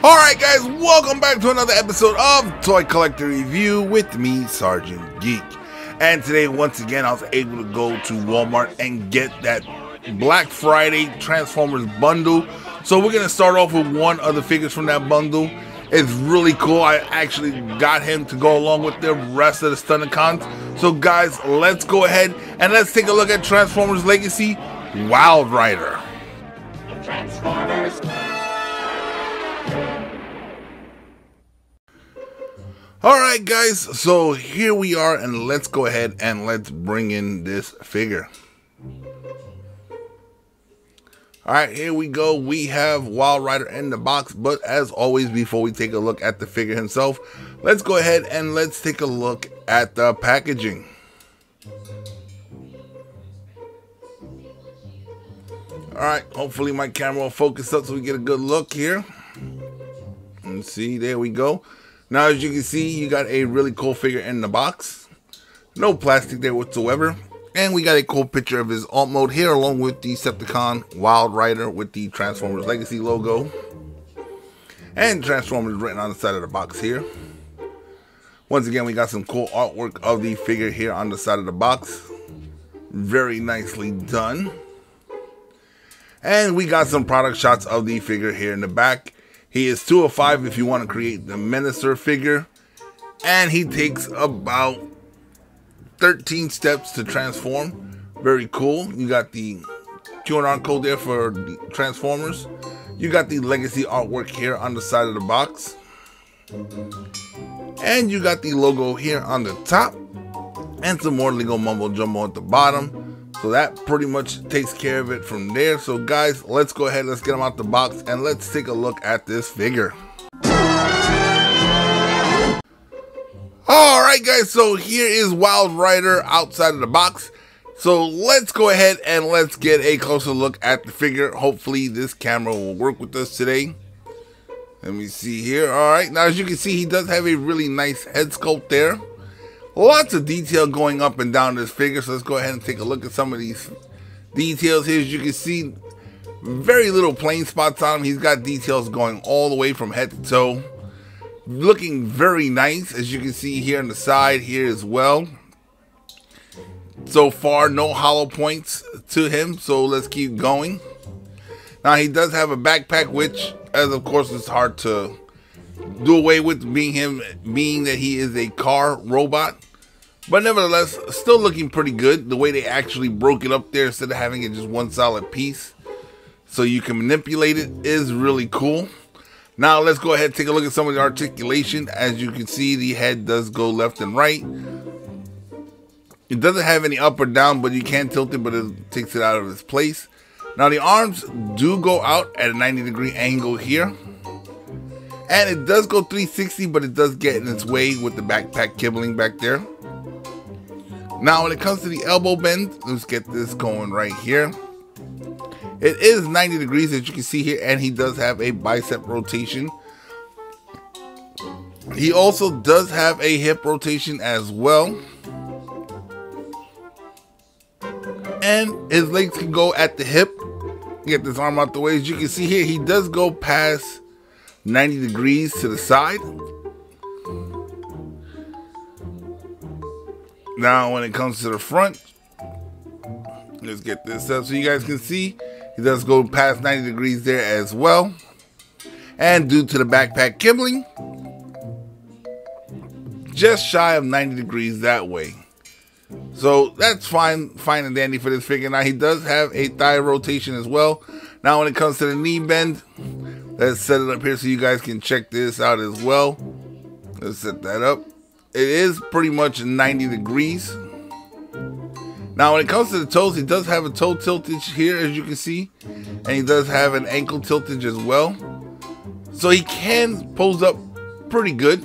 Alright guys, welcome back to another episode of Toy Collector Review with me, Sergeant Geek. And today, once again, I was able to go to Walmart and get that Black Friday Transformers bundle. So we're going to start off with one of the figures from that bundle. It's really cool. I actually got him to go along with the rest of the Stunticons. So guys, let's go ahead and let's take a look at Transformers Legacy Wild Rider. Transformers. Alright guys, so here we are, and let's go ahead and let's bring in this figure. Alright, here we go. We have Wild Rider in the box, but as always, before we take a look at the figure himself, let's go ahead and let's take a look at the packaging. Alright, hopefully my camera will focus up so we get a good look here. Let's see, there we go. Now, as you can see, you got a really cool figure in the box. No plastic there whatsoever. And we got a cool picture of his alt mode here, along with the Decepticon Wild Rider with the Transformers Legacy logo. And Transformers written on the side of the box here. Once again, we got some cool artwork of the figure here on the side of the box. Very nicely done. And we got some product shots of the figure here in the back. He is 2 of 5 if you want to create the Menacer figure. And he takes about 13 steps to transform. Very cool. You got the QR code there for the Transformers. You got the Legacy artwork here on the side of the box. And you got the logo here on the top. And some more Lego Mumbo Jumbo at the bottom. So that pretty much takes care of it from there. So guys, let's go ahead, let's get them out the box, and let's take a look at this figure. Alright guys, so here is Wild Rider outside of the box. So let's go ahead and let's get a closer look at the figure. Hopefully this camera will work with us today. Let me see here. Alright, now as you can see, he does have a really nice head sculpt there. Lots of detail going up and down this figure, so let's go ahead and take a look at some of these details here. As you can see, very little plain spots on him. He's got details going all the way from head to toe. Looking very nice, as you can see here on the side here as well. So far, no hollow points to him, so let's keep going. Now, he does have a backpack, which, as of course, is hard to do away with, being that he is a car robot. But nevertheless, still looking pretty good. The way they actually broke it up there instead of having it just one solid piece so you can manipulate it is really cool. Now let's go ahead and take a look at some of the articulation. As you can see, the head does go left and right. It doesn't have any up or down, but you can tilt it, but it takes it out of its place. Now the arms do go out at a 90-degree angle here. And it does go 360, but it does get in its way with the backpack kibbling back there. Now, when it comes to the elbow bend, let's get this going right here. It is 90 degrees, as you can see here, and he does have a bicep rotation. He also does have a hip rotation as well. And his legs can go at the hip. Get this arm out the way. As you can see here, he does go past 90 degrees to the side. Now when it comes to the front, let's get this up so you guys can see. He does go past 90 degrees there as well. And due to the backpack kibbling, just shy of 90 degrees that way. So that's fine and dandy for this figure. Now he does have a thigh rotation as well. Now when it comes to the knee bend, let's set it up here so you guys can check this out as well. Let's set that up. It is pretty much 90 degrees. Now, when it comes to the toes, he does have a toe tiltage here, as you can see. And he does have an ankle tiltage as well. So he can pose up pretty good.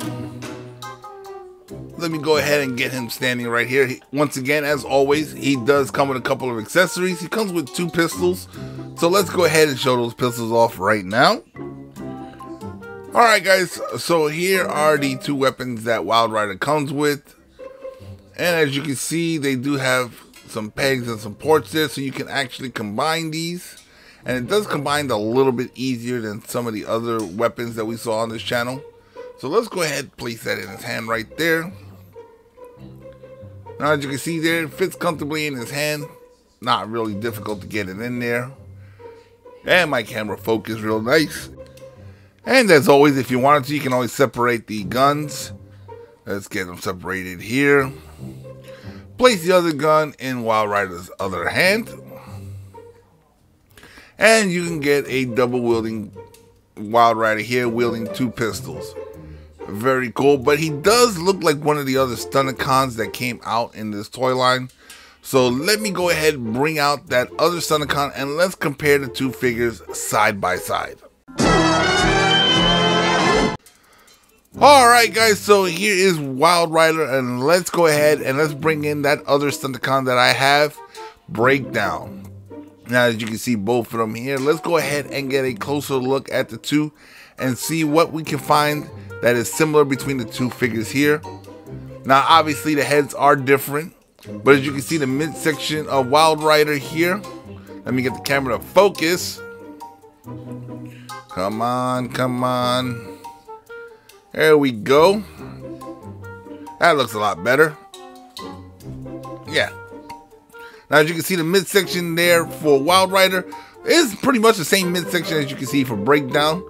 Let me go ahead and get him standing right here. Once again, as always, he does come with a couple of accessories. He comes with 2 pistols. So let's go ahead and show those pistols off right now. Alright guys, so here are the 2 weapons that Wild Rider comes with. And as you can see, they do have some pegs and some ports there, so you can actually combine these. and it does combine a little bit easier than some of the other weapons that we saw on this channel. So let's go ahead and place that in his hand right there. Now as you can see there, it fits comfortably in his hand. Not really difficult to get it in there. And my camera focus real nice. And as always, if you wanted to, you can always separate the guns. Let's get them separated here. Place the other gun in Wild Rider's other hand. And you can get a double wielding Wild Rider here, wielding 2 pistols. Very cool, but he does look like one of the other Stunticons that came out in this toy line. So let me go ahead and bring out that other Stunticon and let's compare the 2 figures side by side. Alright guys, so here is Wild Rider, and let's go ahead and let's bring in that other Stunticon that I have, Breakdown. Now as you can see both of them here, let's go ahead and get a closer look at the 2 and see what we can find that is similar between the 2 figures here. Now obviously the heads are different, but as you can see the midsection of Wild Rider here, let me get the camera to focus. Come on, come on. There we go. That looks a lot better. Yeah. Now as you can see the midsection there for Wild Rider is pretty much the same midsection as you can see for Breakdown.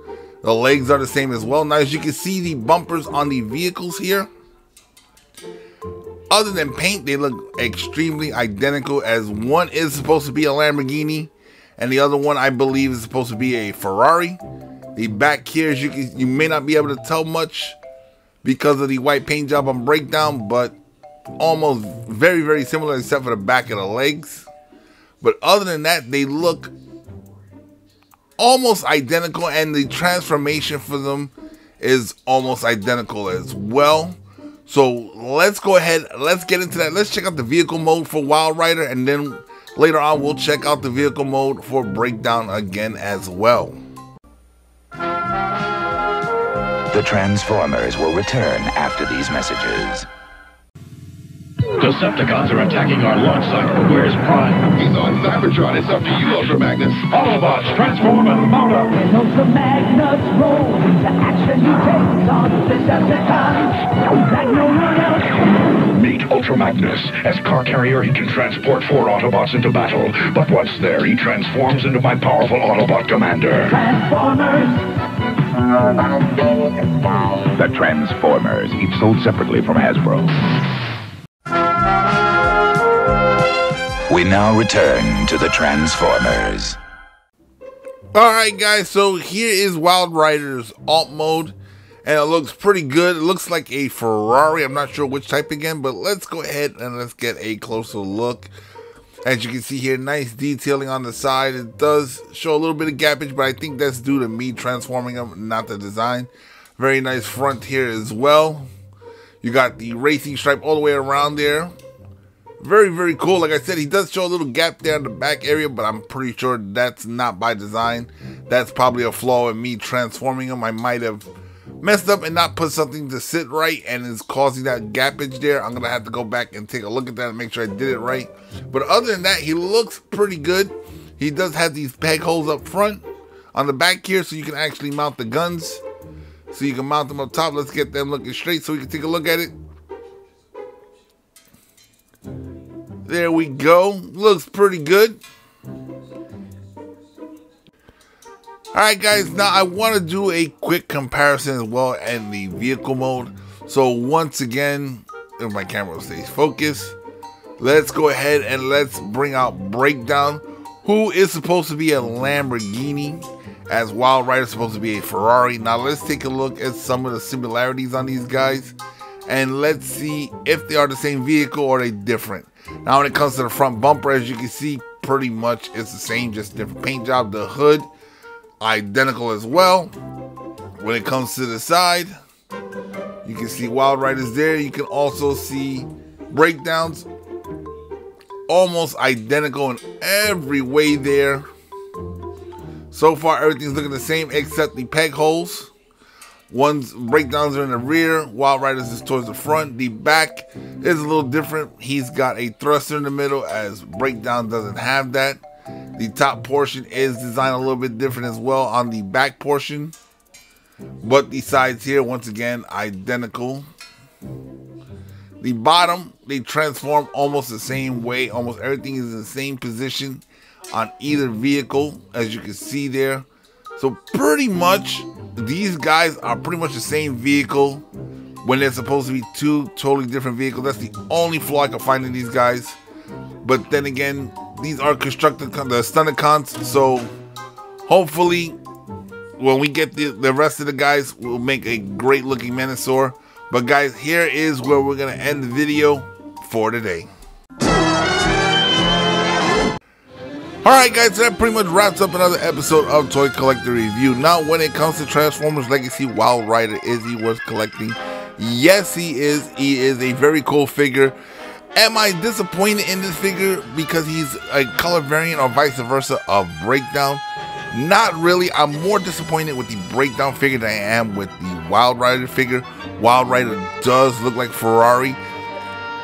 The legs are the same as well. Now as you can see the bumpers on the vehicles here, other than paint, they look extremely identical, as one is supposed to be a Lamborghini and the other one I believe is supposed to be a Ferrari. The back here, as you may not be able to tell much because of the white paint job on Breakdown, but almost very, very similar except for the back of the legs. But other than that, they look almost identical, and the transformation for them is almost identical as well. So let's go ahead, let's get into that. Let's check out the vehicle mode for Wild Rider, and then later on we'll check out the vehicle mode for Breakdown again as well. The Transformers will return after these messages. Decepticons are attacking our launch site. Where's Prime? He's on Cybertron. It's up to you, Ultra Magnus. Autobots, transform and mount up! When Ultra Magnus rolls into action, he takes on Decepticons like no one else. Meet Ultra Magnus. As car carrier, he can transport 4 Autobots into battle. But once there, he transforms into my powerful Autobot commander. Transformers. The Transformers, each sold separately from Hasbro. We now return to the Transformers. Alright guys, so here is Wild Rider's alt mode, and it looks pretty good. It looks like a Ferrari. I'm not sure which type again, but let's go ahead and let's get a closer look. As you can see here, nice detailing on the side. It does show a little bit of gappage, but I think that's due to me transforming them, not the design. Very nice front here as well. You got the racing stripe all the way around there. Very, very cool. Like I said, he does show a little gap there in the back area, but I'm pretty sure that's not by design. That's probably a flaw in me transforming him. I might have messed up and not put something to sit right, and is causing that gappage there. I'm gonna have to go back and take a look at that and make sure I did it right. But other than that, he looks pretty good. He does have these peg holes up front on the back here, so you can actually mount the guns. So you can mount them up top. Let's get them looking straight so we can take a look at it. There we go. Looks pretty good. Alright guys, now I want to do a quick comparison as well in the vehicle mode. So once again, if my camera stays focused, let's go ahead and let's bring out Breakdown, who is supposed to be a Lamborghini, as Wild Rider is supposed to be a Ferrari. Now let's take a look at some of the similarities on these guys, and let's see if they are the same vehicle or they different. Now when it comes to the front bumper, as you can see, pretty much it's the same, just different paint job. The hood, identical as well. When it comes to the side, you can see Wild Rider's there. You can also see Breakdowns, almost identical in every way there. So far everything's looking the same except the peg holes. One's Breakdowns are in the rear, Wild Rider's is towards the front. The back is a little different. He's got a thruster in the middle, as Breakdown doesn't have that. The top portion is designed a little bit different as well on the back portion. But the sides here, once again, identical. The bottom, they transform almost the same way. Almost everything is in the same position on either vehicle, as you can see there. So pretty much, these guys are pretty much the same vehicle when they're supposed to be two totally different vehicles. That's the only flaw I can find in these guys. But then again, these are constructed, the Stunticons, so hopefully when we get the rest of the guys, we'll make a great looking Menasor. But guys, here is where we're going to end the video for today. Alright guys, so that pretty much wraps up another episode of Toy Collector Review. Now when it comes to Transformers Legacy Wild Rider, is he worth collecting? Yes, he is. He is a very cool figure. Am I disappointed in this figure because he's a color variant or vice versa of Breakdown? Not really. I'm more disappointed with the Breakdown figure than I am with the Wild Rider figure. Wild Rider does look like Ferrari.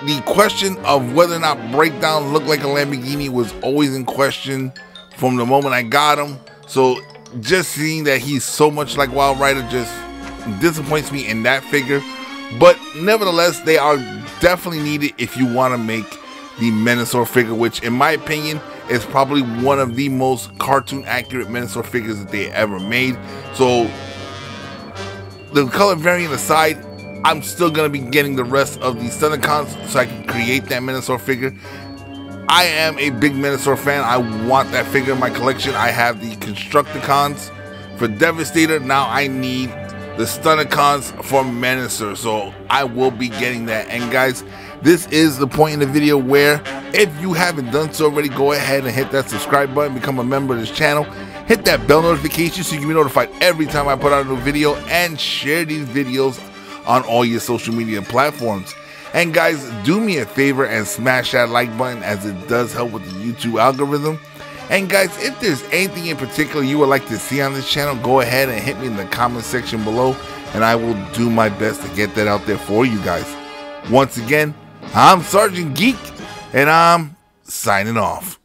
The question of whether or not Breakdown looked like a Lamborghini was always in question from the moment I got him. So just seeing that he's so much like Wild Rider just disappoints me in that figure. But nevertheless, they are definitely needed if you want to make the Menasor figure, which in my opinion is probably one of the most cartoon accurate Menasor figures that they ever made. So the color variant aside, I'm still going to be getting the rest of the Stunticons so I can create that Menasor figure. I am a big Menasor fan. I want that figure in my collection. I have the Constructicons for Devastator. Now I need the Stunticons for Menasor, so I will be getting that. And guys, this is the point in the video where if you haven't done so already, go ahead and hit that subscribe button, become a member of this channel, hit that bell notification so you can be notified every time I put out a new video, and share these videos on all your social media platforms. And guys, do me a favor and smash that like button, as it does help with the YouTube algorithm. And guys, if there's anything in particular you would like to see on this channel, go ahead and hit me in the comment section below, and I will do my best to get that out there for you guys. Once again, I'm Sergeant Geek, and I'm signing off.